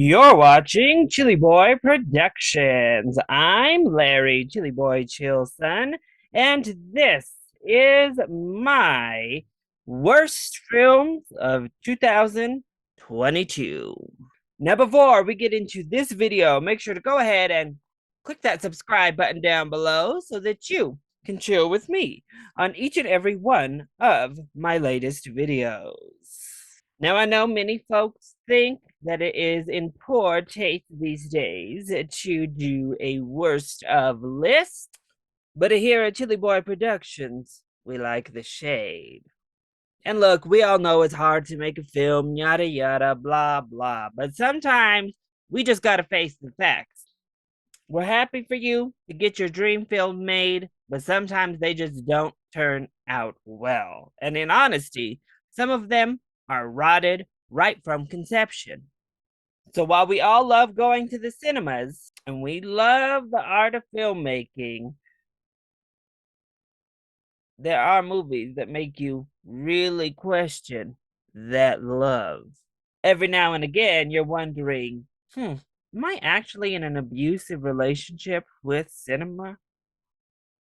You're watching ChillyBoy Productions. I'm Larry ChillyBoy Chillson, and this is my worst films of 2022. Now, before we get into this video, make sure to go ahead and click that subscribe button down below so that you can chill with me on each and every one of my latest videos. Now, I know many folks think that it is in poor taste these days to do a worst of list, but here at ChillyBoy Productions, we like the shade. And look, we all know it's hard to make a film, yada yada, blah blah, but sometimes we just gotta face the facts. We're happy for you to get your dream film made, but sometimes they just don't turn out well. And in honesty, some of them are rotted right from conception. So while we all love going to the cinemas and we love the art of filmmaking, there are movies that make you really question that love. Every now and again, you're wondering, am I actually in an abusive relationship with cinema?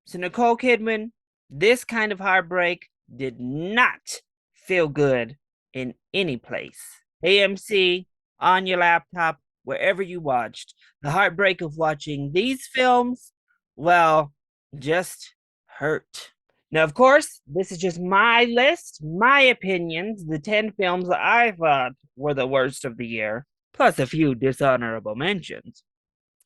So, Nicole Kidman, this kind of heartbreak did not feel good in any place. AMC, on your laptop, wherever you watched. The heartbreak of watching these films, well, just hurt. Now, of course, this is just my list, my opinions, the 10 films I thought were the worst of the year, plus a few dishonorable mentions.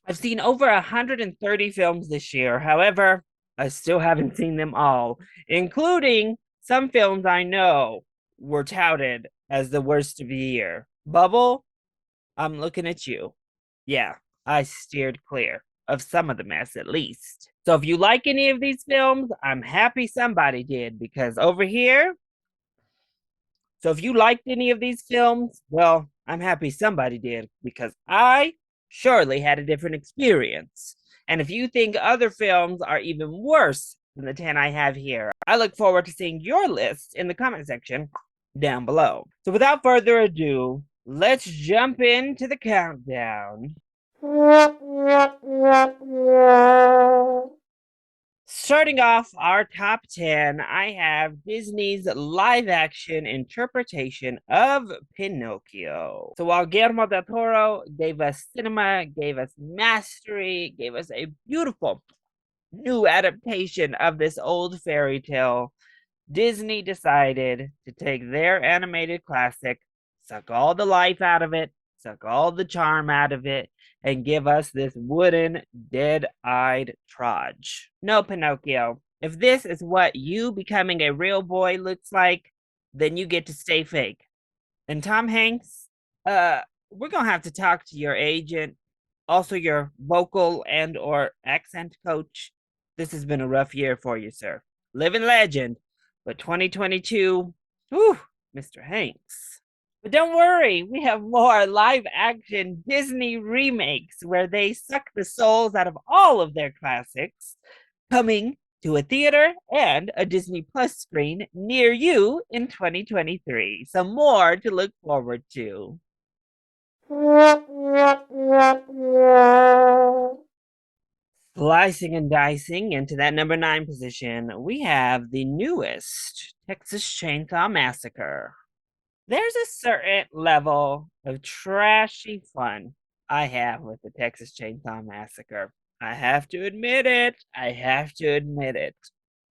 I've seen over 130 films this year. However, I still haven't seen them all, including some films I know were touted as the worst of the year. Bubble, I'm looking at you. Yeah, I steered clear of some of the mess at least. So if you like any of these films, I'm happy somebody did, because over here, so if you liked any of these films, well, I'm happy somebody did, because I surely had a different experience. And if you think other films are even worse than the 10 I have here, I look forward to seeing your list in the comment section down below. So without further ado, let's jump into the countdown. Starting off our top 10, I have Disney's live action interpretation of Pinocchio. So while Guillermo del Toro gave us cinema, gave us mastery, gave us a beautiful new adaptation of this old fairy tale, Disney decided to take their animated classic, suck all the life out of it, suck all the charm out of it, and give us this wooden, dead-eyed trudge. No, Pinocchio, if this is what you becoming a real boy looks like, then you get to stay fake. And Tom Hanks, we're gonna have to talk to your agent, also your vocal and or accent coach. This has been a rough year for you, sir. Living legend, but 2022, whew, Mr. Hanks. But don't worry, we have more live action Disney remakes where they suck the souls out of all of their classics, coming to a theater and a Disney Plus screen near you in 2023. Some more to look forward to. Slicing and dicing into that number 9 position, we have the newest Texas Chainsaw Massacre. There's a certain level of trashy fun I have with the Texas Chainsaw Massacre. I have to admit it. I have to admit it.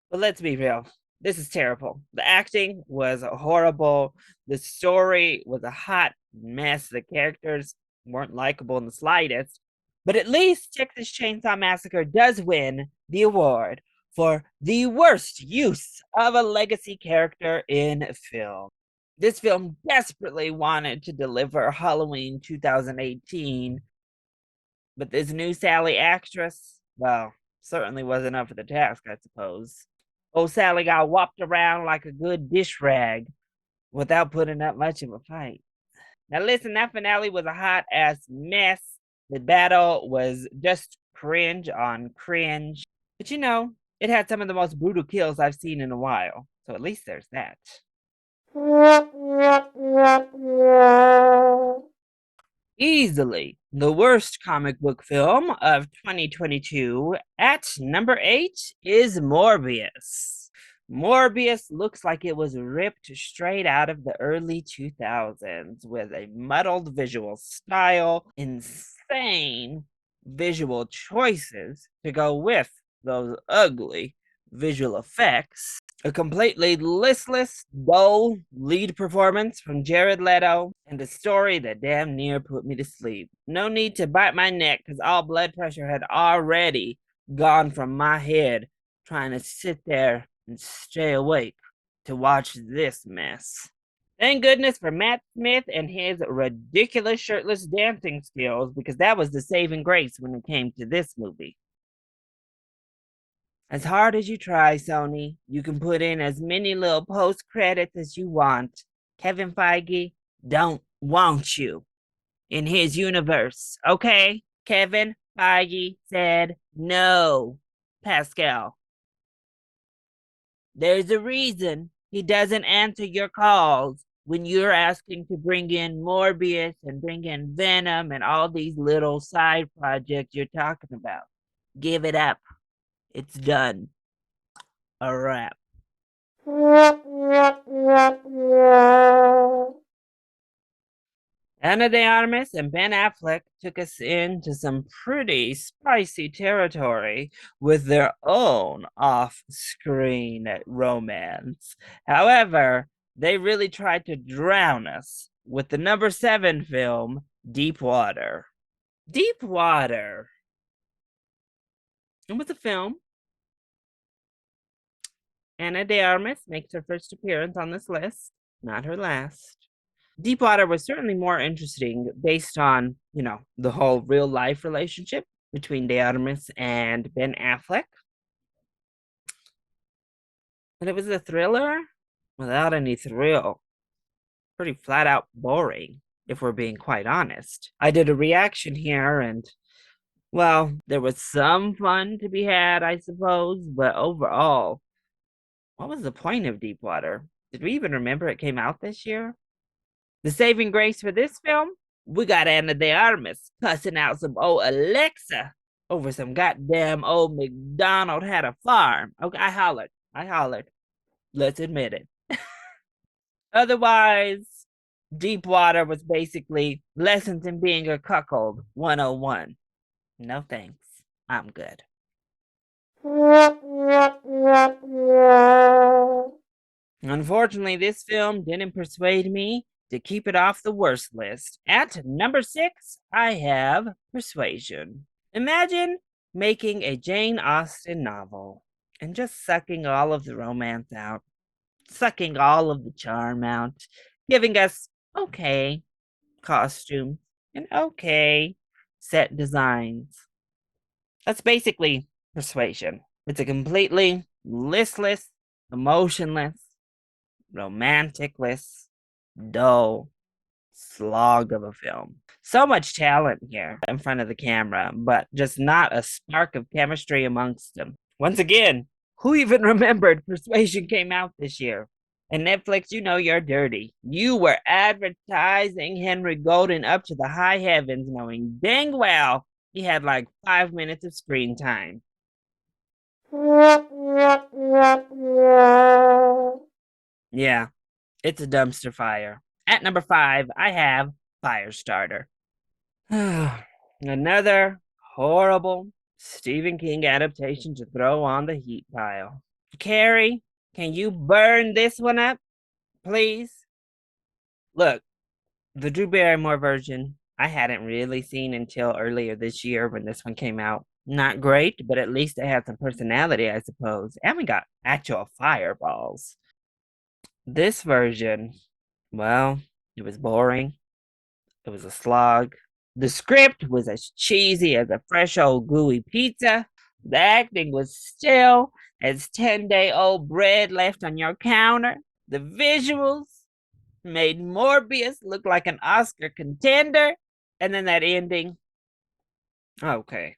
But let's be real. This is terrible. The acting was horrible. The story was a hot mess. The characters weren't likable in the slightest. But at least Texas Chainsaw Massacre does win the award for the worst use of a legacy character in film. This film desperately wanted to deliver Halloween 2018, but this new Sally actress, well, certainly wasn't up for the task, I suppose. Old Sally got whopped around like a good dish rag without putting up much of a fight. Now, listen, that finale was a hot ass mess. The battle was just cringe on cringe. But you know, it had some of the most brutal kills I've seen in a while. So at least there's that. Easily the worst comic book film of 2022 at number 8 is Morbius. Morbius looks like it was ripped straight out of the early 2000s with a muddled visual style, insane visual choices to go with those ugly visual effects, a completely listless, dull lead performance from Jared Leto, and a story that damn near put me to sleep. No need to bite my neck because all blood pressure had already gone from my head trying to sit there and stay awake to watch this mess. Thank goodness for Matt Smith and his ridiculous shirtless dancing skills, because that was the saving grace when it came to this movie. As hard as you try, Sony, you can put in as many little post credits as you want. Kevin Feige don't want you in his universe, okay? Kevin Feige said no, Pascal. There's a reason he doesn't answer your calls when you're asking to bring in Morbius and bring in Venom and all these little side projects you're talking about. Give it up. It's done. A wrap. Ana de Armas and Ben Affleck took us into some pretty spicy territory with their own off-screen romance. However, they really tried to drown us with the number 7 film, Deep Water. Deep Water. It was a film. Ana de Armas makes her first appearance on this list, not her last. Deepwater was certainly more interesting based on, the whole real life relationship between De Armas and Ben Affleck. But it was a thriller without any thrill. Pretty flat out boring, if we're being quite honest. I did a reaction here and, well, there was some fun to be had, I suppose, but overall, what was the point of Deepwater? Did we even remember it came out this year? The saving grace for this film, we got Ana de Armas cussing out some old Alexa over some goddamn old McDonald had a farm. Okay, I hollered. Let's admit it. Otherwise, Deepwater was basically lessons in being a cuckold 101. No thanks. I'm good. Unfortunately, this film didn't persuade me to keep it off the worst list. At number 6, I have Persuasion. Imagine making a Jane Austen novel and just sucking all of the romance out, sucking all of the charm out, giving us okay costumes and okay set designs. That's basically Persuasion. It's a completely listless, emotionless, romanticless, dull slog of a film. So much talent here in front of the camera, but just not a spark of chemistry amongst them. Once again, who even remembered Persuasion came out this year? And Netflix, you know you're dirty. You were advertising Henry Golden up to the high heavens, knowing dang well he had like 5 minutes of screen time. Yeah, it's a dumpster fire. At number 5, I have Firestarter. Another horrible Stephen King adaptation to throw on the heat pile. Carrie, can you burn this one up, please? Look, the Drew Barrymore version, I hadn't really seen until earlier this year when this one came out. Not great, but at least it had some personality, I suppose. And we got actual fireballs. This version, well, it was boring. It was a slog. The script was as cheesy as a fresh old gooey pizza. The acting was still as 10-day-old bread left on your counter. The visuals made Morbius look like an Oscar contender. And then that ending. Okay,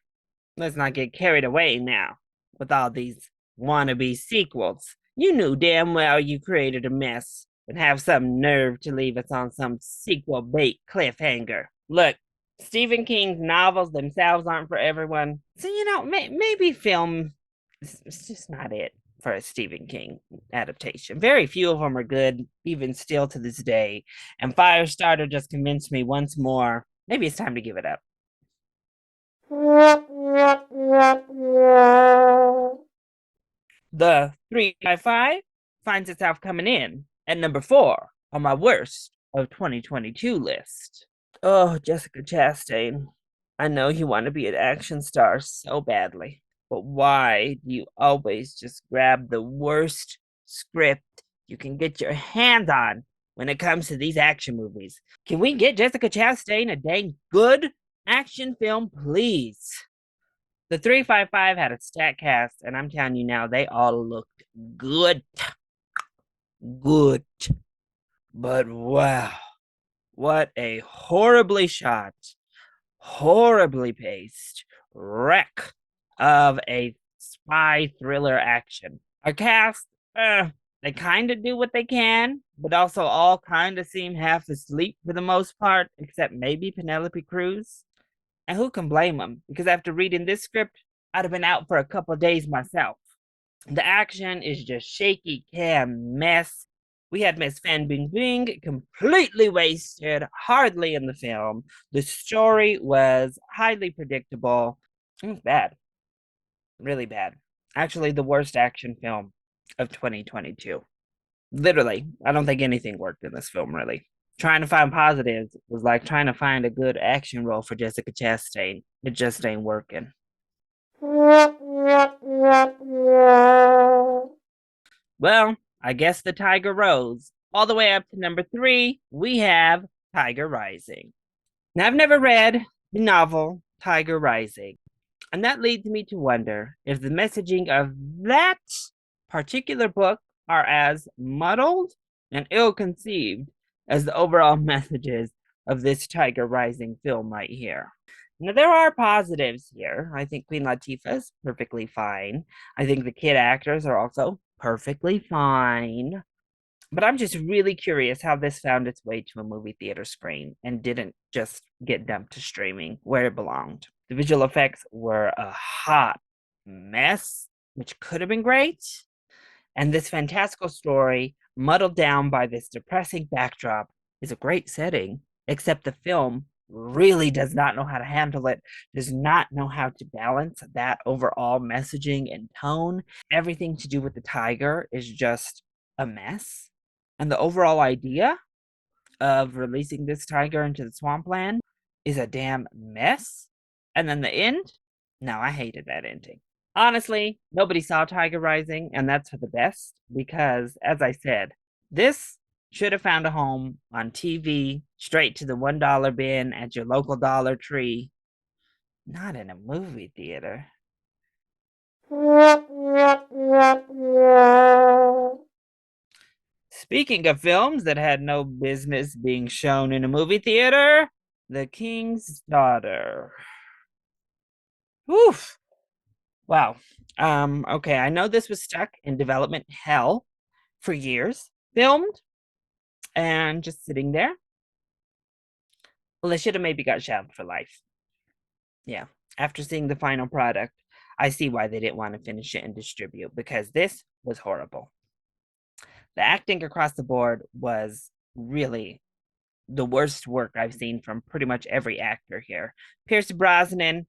let's not get carried away now with all these wannabe sequels. You knew damn well you created a mess and have some nerve to leave us on some sequel bait cliffhanger. Look, Stephen King's novels themselves aren't for everyone. So, maybe film is just not it for a Stephen King adaptation. Very few of them are good, even still to this day. And Firestarter just convinced me once more. Maybe it's time to give it up. The 355 finds itself coming in at number 4 on my worst of 2022 list. Oh, Jessica Chastain. I know you want to be an action star so badly, but why do you always just grab the worst script you can get your hands on when it comes to these action movies? Can we get Jessica Chastain a dang good action film, please? The 355 had a stat cast, and I'm telling you now, they all looked good. Good. But wow, what a horribly shot, horribly paced wreck of a spy thriller action. Our cast, they kind of do what they can, but also all kind of seem half asleep for the most part, except maybe Penelope Cruz. And who can blame them? Because after reading this script, I'd have been out for a couple of days myself. The action is just shaky cam mess. We had Miss Fan Bingbing completely wasted, hardly in the film. The story was highly predictable. It was bad, really bad. Actually, the worst action film of 2022. Literally, I don't think anything worked in this film, really. Trying to find positives was like trying to find a good action role for Jessica Chastain. It just ain't working. Well, I guess the tiger rose. All the way up to number 3, we have Tiger Rising. Now, I've never read the novel Tiger Rising, and that leads me to wonder if the messaging of that particular book are as muddled and ill conceived as the overall messages of this Tiger Rising film right here. Now, there are positives here. I think Queen Latifah is perfectly fine. I think the kid actors are also perfectly fine. But I'm just really curious how this found its way to a movie theater screen and didn't just get dumped to streaming where it belonged. The visual effects were a hot mess, which could have been great. And this fantastical story, muddled down by this depressing backdrop, is a great setting, except the film really does not know how to handle it, does not know how to balance that overall messaging and tone. Everything to do with the tiger is just a mess. And the overall idea of releasing this tiger into the swampland is a damn mess. And then the end, no, I hated that ending. Honestly, nobody saw Tiger Rising, and that's for the best because, as I said, this should have found a home on TV, straight to the $1 bin at your local Dollar Tree, not in a movie theater. Speaking of films that had no business being shown in a movie theater, The King's Daughter. Oof. Wow. Okay, I know this was stuck in development hell for years, filmed and just sitting there. Well, they should have maybe got shelved for life. Yeah. After seeing the final product, I see why they didn't want to finish it and distribute because this was horrible. The acting across the board was really the worst work I've seen from pretty much every actor here. Pierce Brosnan,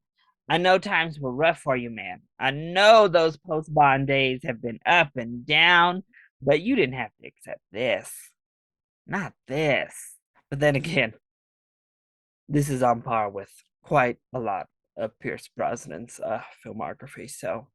I know times were rough for you, man. I know those post Bond days have been up and down, but you didn't have to accept this. Not this. But then again, this is on par with quite a lot of Pierce Brosnan's filmography. So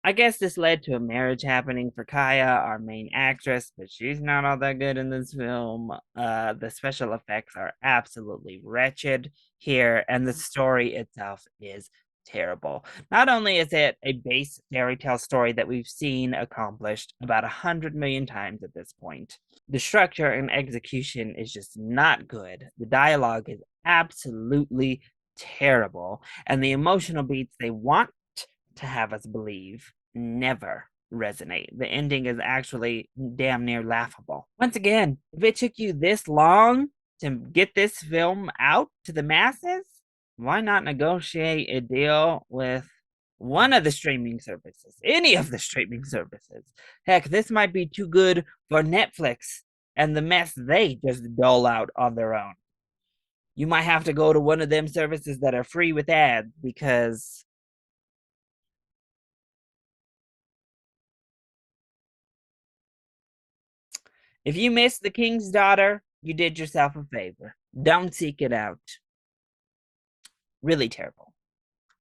I guess this led to a marriage happening for Kaya, our main actress, but she's not all that good in this film. The special effects are absolutely wretched here, and the story itself is terrible. Not only is it a base fairy tale story that we've seen accomplished about 100 million times at this point, the structure and execution is just not good. The dialogue is absolutely terrible, and the emotional beats they want to have us believe never resonate. The ending is actually damn near laughable. Once again, if it took you this long to get this film out to the masses, why not negotiate a deal with one of the streaming services, any of the streaming services? Heck, this might be too good for Netflix and the mess they just dole out on their own. You might have to go to one of them services that are free with ads because if you missed The King's Daughter, you did yourself a favor. Don't seek it out. Really terrible.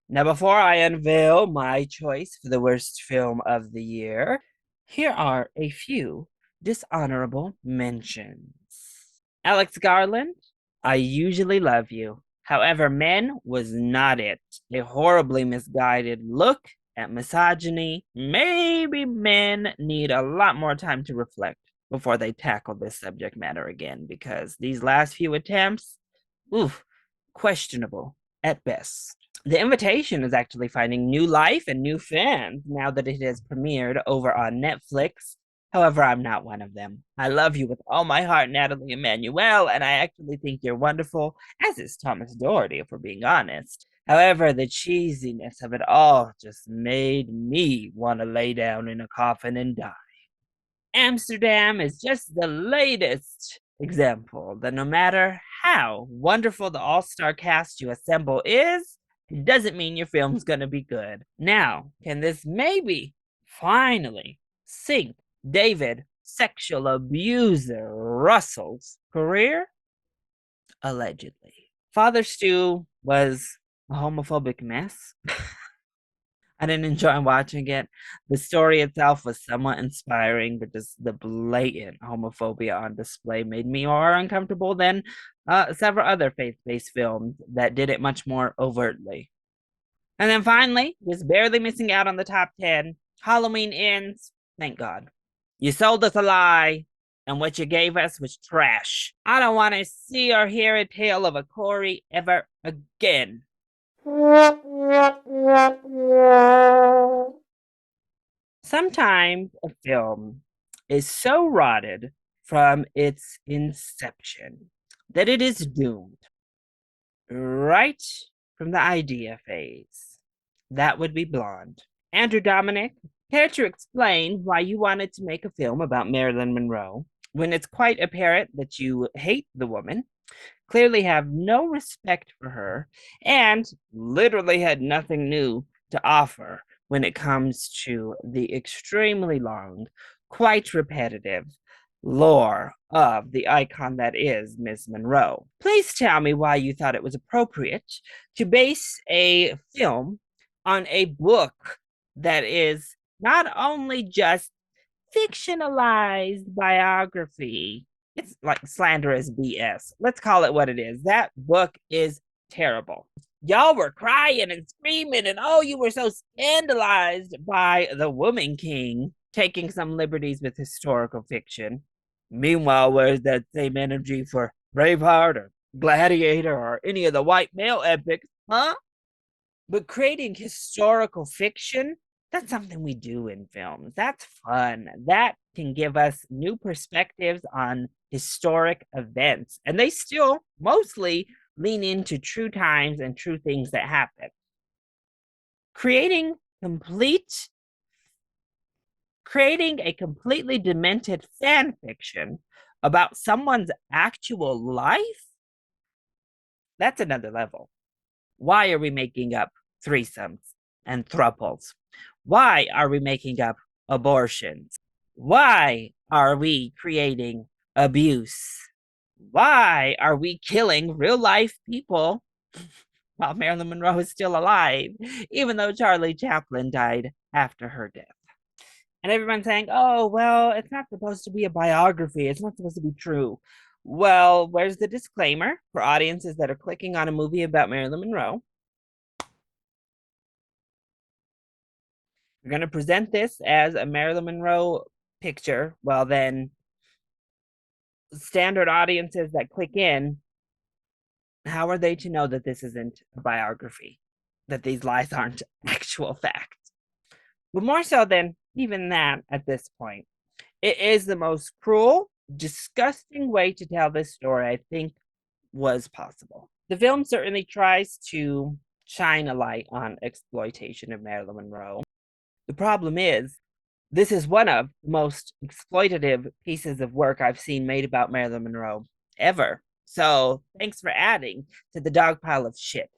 Now, before I unveil my choice for the worst film of the year, here are a few dishonorable mentions. Alex Garland, I Usually Love You. However, Men was not it. A horribly misguided look at misogyny. Maybe men need a lot more time to reflect before they tackle this subject matter again, because these last few attempts, oof, questionable at best. The Invitation is actually finding new life and new fans now that it has premiered over on Netflix. However, I'm not one of them. I love you with all my heart, Natalie Emmanuel, and I actually think you're wonderful, as is Thomas Doherty, if we're being honest. However, the cheesiness of it all just made me want to lay down in a coffin and die. Amsterdam is just the latest example that no matter how wonderful the all-star cast you assemble is, it doesn't mean your film's going to be good. Now, can this maybe finally sink David sexual abuser Russell's career? Allegedly. Father Stu was a homophobic mess. I didn't enjoy watching it. The story itself was somewhat inspiring, but just the blatant homophobia on display made me more uncomfortable than several other faith-based films that did it much more overtly. And then finally, just barely missing out on the top 10, Halloween Ends. Thank God. You sold us a lie, and what you gave us was trash. I don't want to see or hear a tale of a Corey ever again. Sometimes a film is so rotted from its inception that it is doomed right from the idea phase. That would be Blonde. Andrew Dominic, care to explain why you wanted to make a film about Marilyn Monroe when it's quite apparent that you hate the woman, clearly have no respect for her, and literally had nothing new to offer when it comes to the extremely long, quite repetitive lore of the icon that is Miss Monroe. Please tell me why you thought it was appropriate to base a film on a book that is not only just fictionalized biography. It's like slanderous BS. Let's call it what it is. That book is terrible. Y'all were crying and screaming, and oh, you were so scandalized by the Woman King taking some liberties with historical fiction. Meanwhile, where's that same energy for Braveheart or Gladiator or any of the white male epics, huh? But creating historical fiction, that's something we do in films. That's fun. That can give us new perspectives on historic events. And they still mostly lean into true times and true things that happen. Creating a completely demented fan fiction about someone's actual life, that's another level. Why are we making up threesomes and thruples? Why are we making up abortions? Why are we creating abuse? Why are we killing real life people while Marilyn Monroe is still alive, even though Charlie Chaplin died after her death? And everyone's saying, oh, well, it's not supposed to be a biography. It's not supposed to be true. Well, where's the disclaimer for audiences that are clicking on a movie about Marilyn Monroe? We're going to present this as a Marilyn Monroe picture. Well, then standard audiences that click in, how are they to know that this isn't a biography, that these lies aren't actual facts? But more so than even that at this point, it is the most cruel, disgusting way to tell this story I think was possible. The film certainly tries to shine a light on exploitation of Marilyn Monroe. The problem is, this is one of the most exploitative pieces of work I've seen made about Marilyn Monroe ever. So thanks for adding to the dog pile of shit.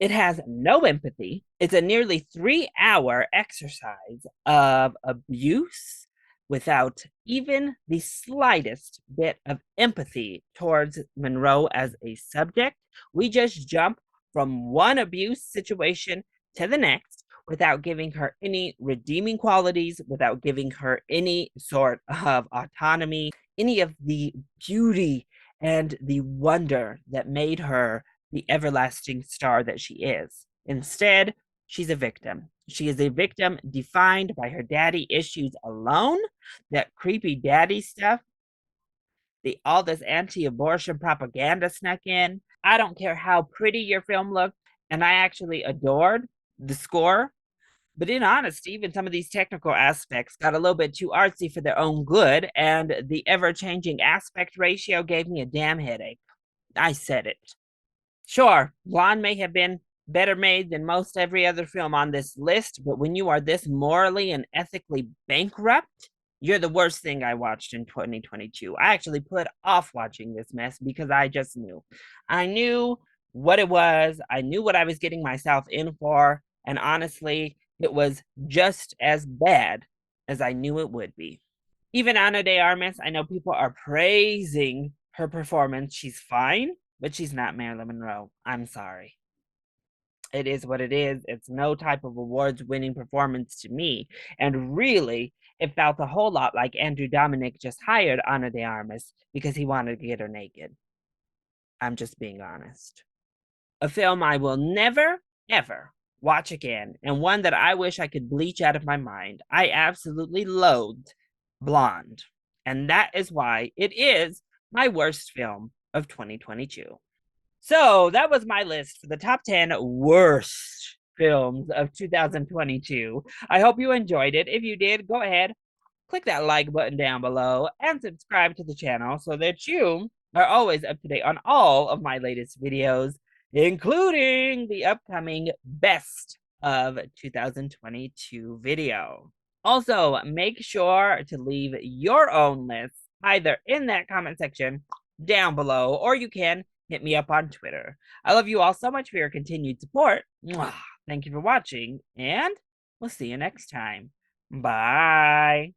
It has no empathy. It's a nearly 3-hour exercise of abuse without even the slightest bit of empathy towards Monroe as a subject. We just jump from one abuse situation to the next without giving her any redeeming qualities, without giving her any sort of autonomy, any of the beauty and the wonder that made her the everlasting star that she is. Instead, she's a victim. She is a victim defined by her daddy issues alone, that creepy daddy stuff, all this anti-abortion propaganda snuck in. I don't care how pretty your film looked, and I actually adored the score. But in honesty, even some of these technical aspects got a little bit too artsy for their own good, and the ever-changing aspect ratio gave me a damn headache. I said it. Sure, Blonde may have been better made than most every other film on this list, but when you are this morally and ethically bankrupt, you're the worst thing I watched in 2022. I actually put off watching this mess because I just knew. I knew what it was, I knew what I was getting myself in for, and honestly, it was just as bad as I knew it would be. Even Ana de Armas, I know people are praising her performance. She's fine, but she's not Marilyn Monroe. I'm sorry. It is what it is. It's no type of awards winning performance to me. And really, it felt a whole lot like Andrew Dominic just hired Ana de Armas because he wanted to get her naked. I'm just being honest. A film I will never, ever watch again, and one that I wish I could bleach out of my mind. I absolutely loathed Blonde. And that is why it is my worst film of 2022. So that was my list for the top 10 worst films of 2022. I hope you enjoyed it. If you did, go ahead, click that like button down below and subscribe to the channel so that you are always up to date on all of my latest videos, including the upcoming best of 2022 video. Also, make sure to leave your own list either in that comment section down below, or you can hit me up on Twitter. I love you all so much for your continued support. Thank you for watching, and we'll see you next time. Bye.